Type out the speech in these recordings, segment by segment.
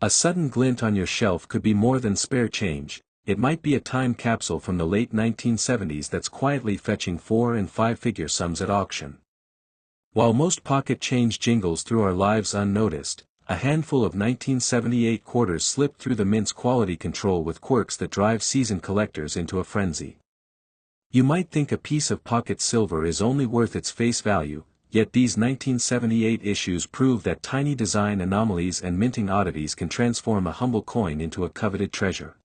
A sudden glint on your shelf could be more than spare change. It might be a time capsule from the late 1970s that's quietly fetching 4- and 5-figure sums at auction. While most pocket change jingles through our lives unnoticed, a handful of 1978 quarters slip through the mint's quality control with quirks that drive seasoned collectors into a frenzy. You might think a piece of pocket silver is only worth its face value, yet these 1978 issues prove that tiny design anomalies and minting oddities can transform a humble coin into a coveted treasure.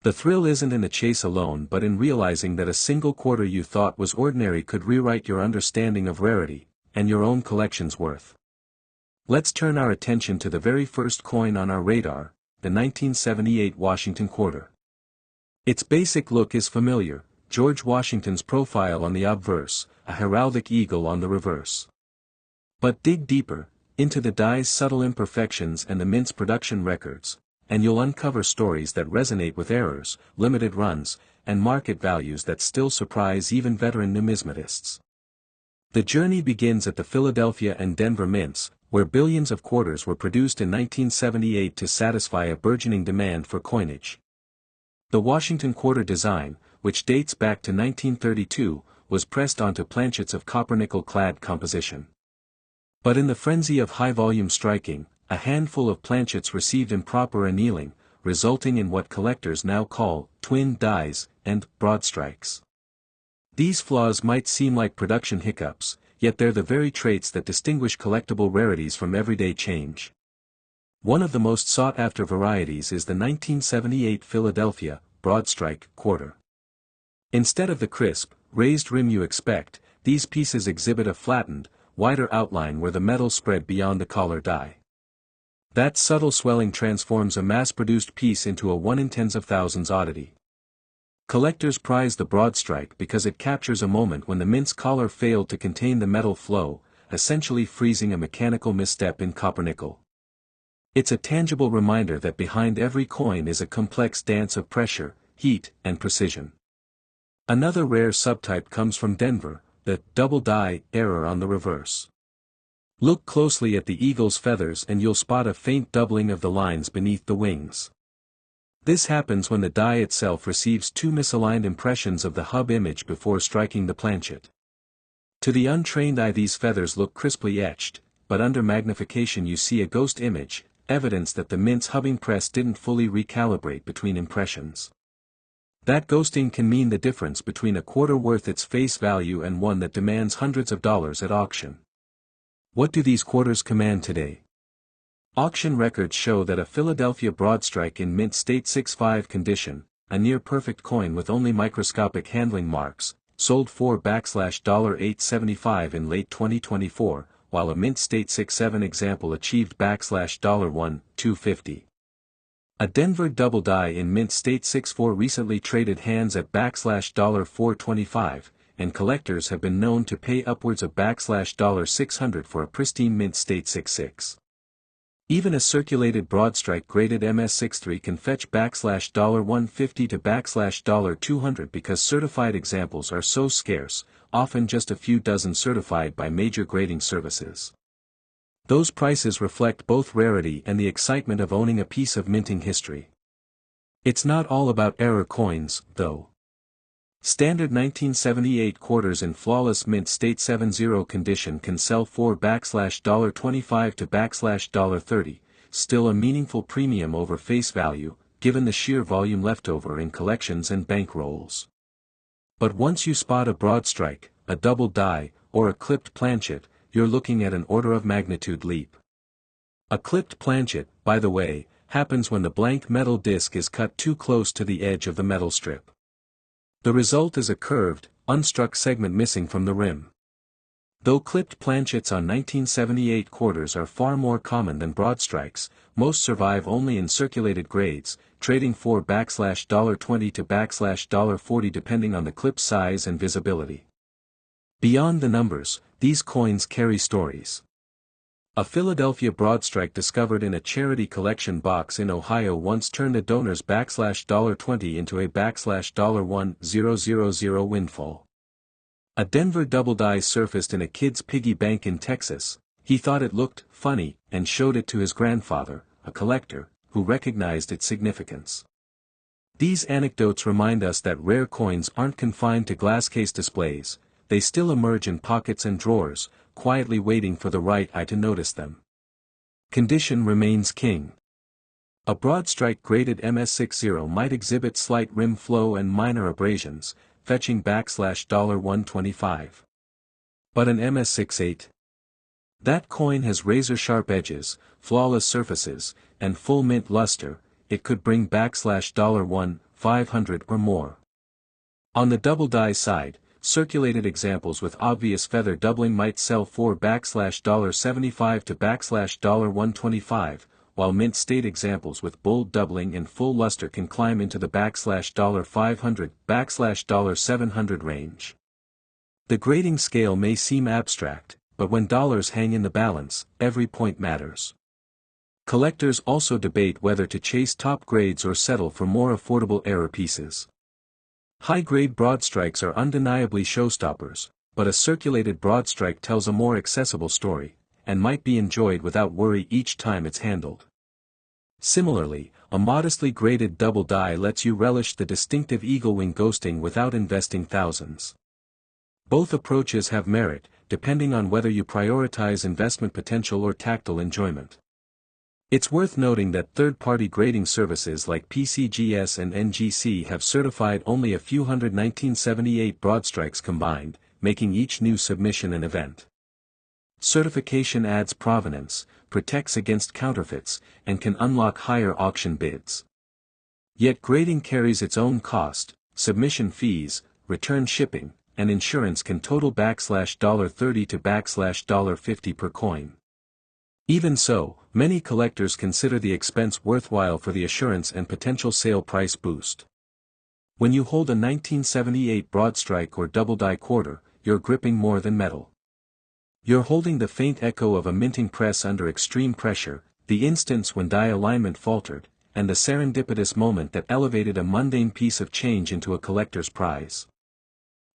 The thrill isn't in the chase alone but in realizing that a single quarter you thought was ordinary could rewrite your understanding of rarity, and your own collection's worth. Let's turn our attention to the very first coin on our radar, the 1978 Washington quarter. Its basic look is familiar: George Washington's profile on the obverse, a heraldic eagle on the reverse. But dig deeper, into the die's subtle imperfections and the mint's production records, and you'll uncover stories that resonate with errors, limited runs, and market values that still surprise even veteran numismatists. The journey begins at the Philadelphia and Denver mints, where billions of quarters were produced in 1978 to satisfy a burgeoning demand for coinage. The Washington quarter design, which dates back to 1932, was pressed onto planchets of copper-nickel-clad composition. But in the frenzy of high-volume striking, a handful of planchets received improper annealing, resulting in what collectors now call twin dies and broad strikes. These flaws might seem like production hiccups, yet they're the very traits that distinguish collectible rarities from everyday change. One of the most sought-after varieties is the 1978 Philadelphia broadstrike quarter. Instead of the crisp, raised rim you expect, these pieces exhibit a flattened, wider outline where the metal spread beyond the collar die. That subtle swelling transforms a mass-produced piece into a 1 in tens of thousands oddity. Collectors prize the broadstrike because it captures a moment when the mint's collar failed to contain the metal flow, essentially freezing a mechanical misstep in copper-nickel. It's a tangible reminder that behind every coin is a complex dance of pressure, heat, and precision. Another rare subtype comes from Denver, the double die error on the reverse. Look closely at the eagle's feathers and you'll spot a faint doubling of the lines beneath the wings. This happens when the die itself receives two misaligned impressions of the hub image before striking the planchet. To the untrained eye these feathers look crisply etched, but under magnification you see a ghost image, evidence that the mint's hubbing press didn't fully recalibrate between impressions. That ghosting can mean the difference between a quarter worth its face value and one that demands hundreds of dollars at auction. What do these quarters command today? Auction records show that a Philadelphia broadstrike in mint state 6.5 condition, a near-perfect coin with only microscopic handling marks, sold for $875 in late 2024, while a mint state 6.7 example achieved $1,250. A Denver double die in mint state 6.4 recently traded hands at $425, and collectors have been known to pay upwards of $600 for a pristine mint state 6.6. Even a circulated broadstrike graded MS63 can fetch $150 to $200 because certified examples are so scarce, often just a few dozen certified by major grading services. Those prices reflect both rarity and the excitement of owning a piece of minting history. It's not all about error coins, though. Standard 1978 quarters in flawless mint state 7.0 condition can sell for $25 to $30, still a meaningful premium over face value, given the sheer volume left over in collections and bankrolls. But once you spot a broadstrike, a double die, or a clipped planchet, you're looking at an order of magnitude leap. A clipped planchet, by the way, happens when the blank metal disc is cut too close to the edge of the metal strip. The result is a curved, unstruck segment missing from the rim. Though clipped planchets on 1978 quarters are far more common than broadstrikes, most survive only in circulated grades, trading for $20 to $40 depending on the clip size and visibility. Beyond the numbers, these coins carry stories. A Philadelphia broadstrike discovered in a charity collection box in Ohio once turned a donor's $20 into a $1,000 windfall. A Denver double die surfaced in a kid's piggy bank in Texas. He thought it looked funny and showed it to his grandfather, a collector, who recognized its significance. These anecdotes remind us that rare coins aren't confined to glass case displays, they still emerge in pockets and drawers, quietly waiting for the right eye to notice them. Condition remains king. A broad strike graded MS60 might exhibit slight rim flow and minor abrasions, fetching $125. But an MS68? That coin has razor-sharp edges, flawless surfaces, and full mint luster, it could bring $1,500 or more. On the double die side, circulated examples with obvious feather doubling might sell for $75 to $125, while mint state examples with bold doubling and full luster can climb into the $500, $700 range. The grading scale may seem abstract, but when dollars hang in the balance, every point matters. Collectors also debate whether to chase top grades or settle for more affordable error pieces. High-grade broadstrikes are undeniably showstoppers, but a circulated broadstrike tells a more accessible story, and might be enjoyed without worry each time it's handled. Similarly, a modestly graded double die lets you relish the distinctive eagle wing ghosting without investing thousands. Both approaches have merit, depending on whether you prioritize investment potential or tactile enjoyment. It's worth noting that third-party grading services like PCGS and NGC have certified only a few hundred 1978 broadstrikes combined, making each new submission an event. Certification adds provenance, protects against counterfeits, and can unlock higher auction bids. Yet grading carries its own cost, submission fees, return shipping, and insurance can total $30 to $50 per coin. Even so, many collectors consider the expense worthwhile for the assurance and potential sale price boost. When you hold a 1978 broadstrike or double die quarter, you're gripping more than metal. You're holding the faint echo of a minting press under extreme pressure, the instance when die alignment faltered, and the serendipitous moment that elevated a mundane piece of change into a collector's prize.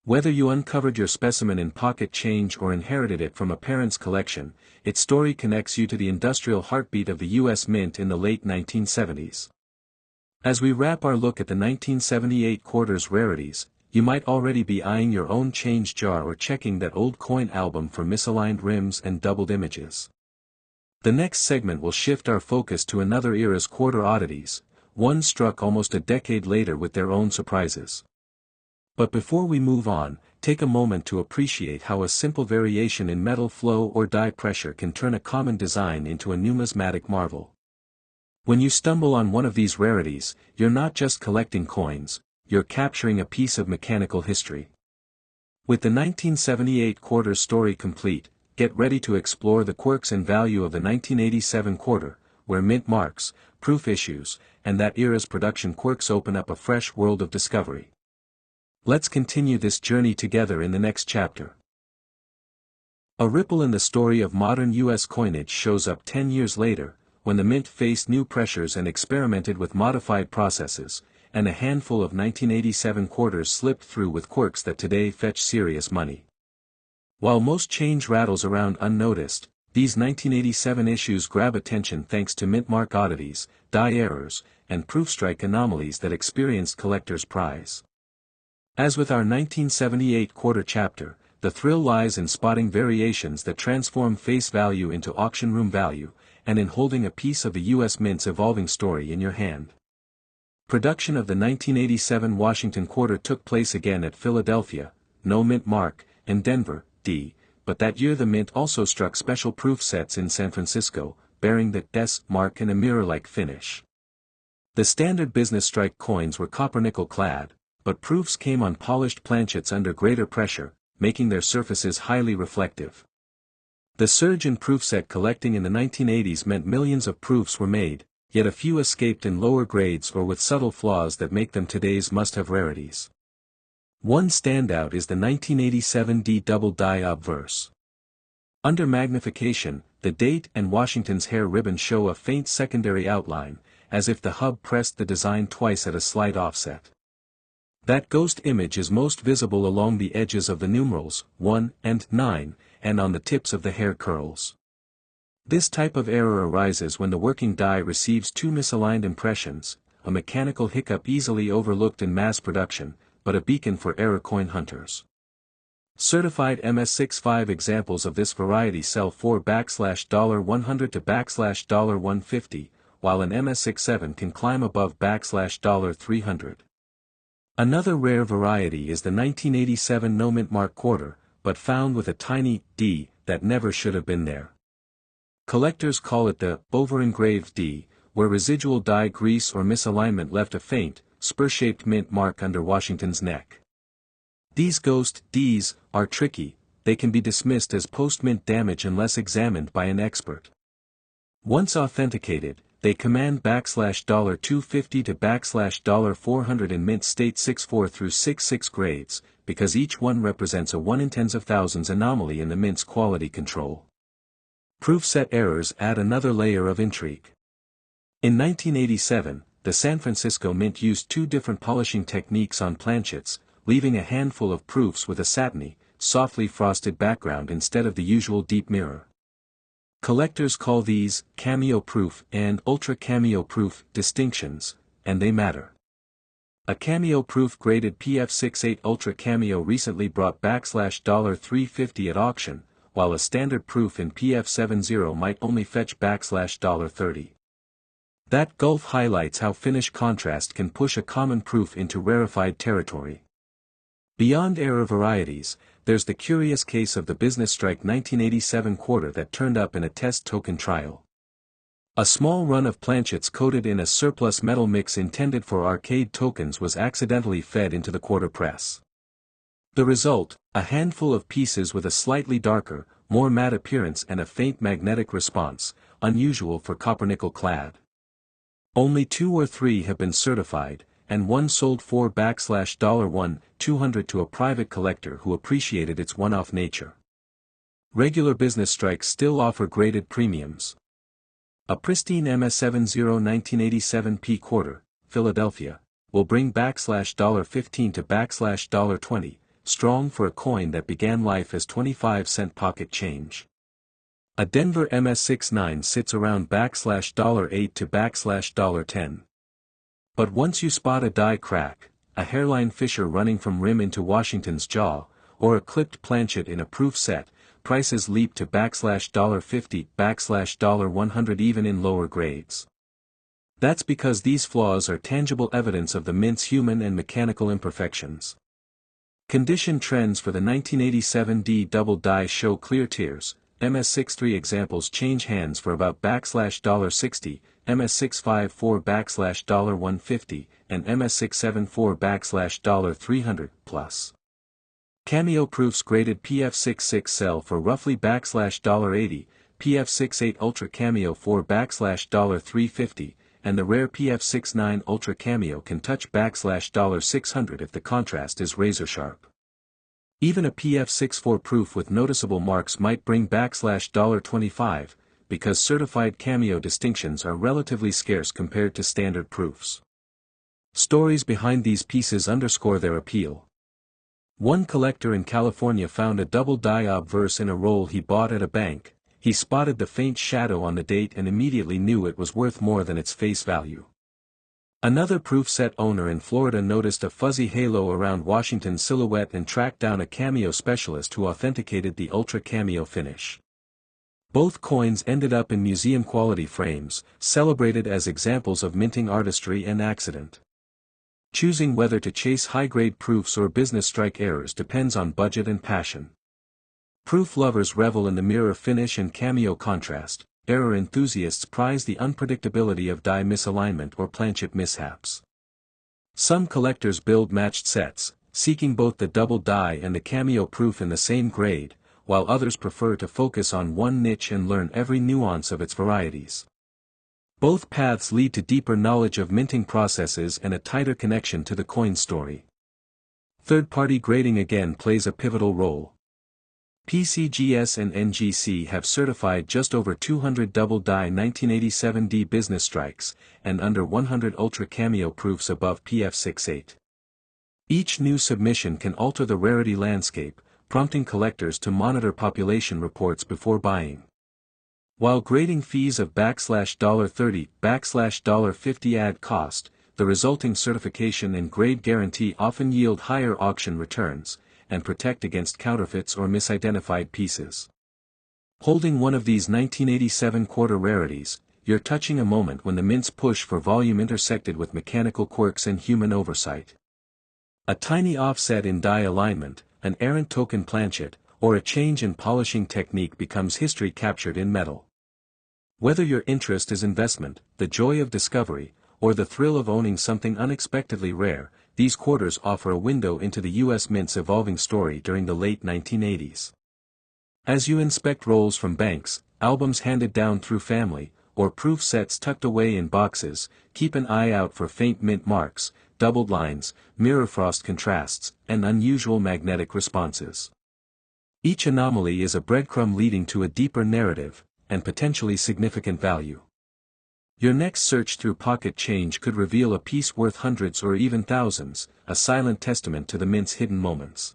Whether you uncovered your specimen in pocket change or inherited it from a parent's collection, its story connects you to the industrial heartbeat of the U.S. Mint in the late 1970s. As we wrap our look at the 1978 quarter's rarities, you might already be eyeing your own change jar or checking that old coin album for misaligned rims and doubled images. The next segment will shift our focus to another era's quarter oddities, one struck almost a decade later with their own surprises. But before we move on, take a moment to appreciate how a simple variation in metal flow or die pressure can turn a common design into a numismatic marvel. When you stumble on one of these rarities, you're not just collecting coins, you're capturing a piece of mechanical history. With the 1978 quarter story complete, get ready to explore the quirks and value of the 1987 quarter, where mint marks, proof issues, and that era's production quirks open up a fresh world of discovery. Let's continue this journey together in the next chapter. A ripple in the story of modern U.S. coinage shows up 10 years later, when the mint faced new pressures and experimented with modified processes, and a handful of 1987 quarters slipped through with quirks that today fetch serious money. While most change rattles around unnoticed, these 1987 issues grab attention thanks to mint mark oddities, die errors, and proof strike anomalies that experienced collectors' prize. As with our 1978 quarter chapter, the thrill lies in spotting variations that transform face value into auction room value, and in holding a piece of the U.S. Mint's evolving story in your hand. Production of the 1987 Washington quarter took place again at Philadelphia, no mint mark, and Denver, D., but that year the Mint also struck special proof sets in San Francisco, bearing the S mark and a mirror-like finish. The standard business strike coins were copper-nickel clad, but proofs came on polished planchets under greater pressure, making their surfaces highly reflective. The surge in proof set collecting in the 1980s meant millions of proofs were made, yet a few escaped in lower grades or with subtle flaws that make them today's must-have rarities. One standout is the 1987 D double die obverse. Under magnification, the date and Washington's hair ribbon show a faint secondary outline, as if the hub pressed the design twice at a slight offset. That ghost image is most visible along the edges of the numerals, 1 and 9, and on the tips of the hair curls. This type of error arises when the working die receives two misaligned impressions, a mechanical hiccup easily overlooked in mass production, but a beacon for error coin hunters. Certified MS65 examples of this variety sell for $100 to $150, while an MS67 can climb above $300. Another rare variety is the 1987 no mint mark quarter, but found with a tiny D that never should have been there. Collectors call it the over-engraved D, where residual die grease or misalignment left a faint, spur-shaped mint mark under Washington's neck. These ghost Ds are tricky, they can be dismissed as post-mint damage unless examined by an expert. Once authenticated, they command $250 to $400 in mint state 64 through 66 grades, because each one represents a 1 in tens of thousands anomaly in the mint's quality control. Proof set errors add another layer of intrigue. In 1987, the San Francisco Mint used two different polishing techniques on planchets, leaving a handful of proofs with a satiny, softly frosted background instead of the usual deep mirror. Collectors call these cameo proof and ultra cameo proof distinctions, and they matter. A cameo proof graded PF68 Ultra Cameo recently brought $350 at auction, while a standard proof in PF70 might only fetch $30. That gulf highlights how finish contrast can push a common proof into rarefied territory. Beyond error varieties, there's the curious case of the Business Strike 1987 quarter that turned up in a test token trial. A small run of planchets coated in a surplus metal mix intended for arcade tokens was accidentally fed into the quarter press. The result, a handful of pieces with a slightly darker, more matte appearance and a faint magnetic response, unusual for copper-nickel clad. Only 2 or 3 have been certified, and one sold for $200 to a private collector who appreciated its one-off nature. Regular Business Strikes still offer graded premiums. A pristine MS70 1987 P quarter, Philadelphia, will bring $15 to $20, strong for a coin that began life as 25-cent pocket change. A Denver MS69 sits around $8 to $10. But once you spot a die crack, a hairline fissure running from rim into Washington's jaw, or a clipped planchet in a proof set, prices leap to $50, $100 even in lower grades. That's because these flaws are tangible evidence of the mint's human and mechanical imperfections. Condition trends for the 1987 D double die show clear tiers. MS63 examples change hands for about $60, MS654 $150, and MS674 $300 plus. Cameo proofs graded PF66 sell for roughly $80, PF68 Ultra Cameo for $350, and the rare PF69 Ultra Cameo can touch $600 if the contrast is razor sharp. Even a PF64 proof with noticeable marks might bring $25, because certified cameo distinctions are relatively scarce compared to standard proofs. Stories behind these pieces underscore their appeal. One collector in California found a double die obverse in a roll he bought at a bank. He spotted the faint shadow on the date and immediately knew it was worth more than its face value. Another proof set owner in Florida noticed a fuzzy halo around Washington's silhouette and tracked down a cameo specialist who authenticated the Ultra Cameo finish. Both coins ended up in museum-quality frames, celebrated as examples of minting artistry and accident. Choosing whether to chase high-grade proofs or business strike errors depends on budget and passion. Proof lovers revel in the mirror finish and cameo contrast. Error enthusiasts prize the unpredictability of die misalignment or planchet mishaps. Some collectors build matched sets, seeking both the double die and the cameo proof in the same grade, while others prefer to focus on one niche and learn every nuance of its varieties. Both paths lead to deeper knowledge of minting processes and a tighter connection to the coin story. Third-party grading again plays a pivotal role. PCGS and NGC have certified just over 200 double-die 1987D business strikes, and under 100 Ultra Cameo proofs above PF68. Each new submission can alter the rarity landscape, prompting collectors to monitor population reports before buying. While grading fees of $30, $50 add cost, the resulting certification and grade guarantee often yield higher auction returns, and protect against counterfeits or misidentified pieces. Holding one of these 1987 quarter rarities, you're touching a moment when the mint's push for volume intersected with mechanical quirks and human oversight. A tiny offset in die alignment, an errant token planchet, or a change in polishing technique becomes history captured in metal. Whether your interest is investment, the joy of discovery, or the thrill of owning something unexpectedly rare, these quarters offer a window into the U.S. Mint's evolving story during the late 1980s. As you inspect rolls from banks, albums handed down through family, or proof sets tucked away in boxes, keep an eye out for faint mint marks, doubled lines, mirror frost contrasts, and unusual magnetic responses. Each anomaly is a breadcrumb leading to a deeper narrative, and potentially significant value. Your next search through pocket change could reveal a piece worth hundreds or even thousands, a silent testament to the mint's hidden moments.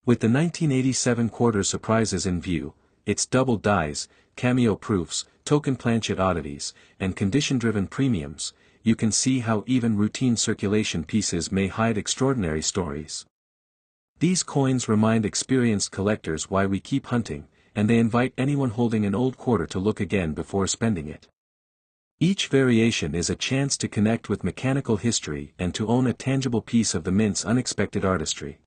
With the 1987 quarter surprises in view, its double dies, cameo proofs, token planchet oddities, and condition-driven premiums, you can see how even routine circulation pieces may hide extraordinary stories. These coins remind experienced collectors why we keep hunting, and they invite anyone holding an old quarter to look again before spending it. Each variation is a chance to connect with mechanical history and to own a tangible piece of the mint's unexpected artistry.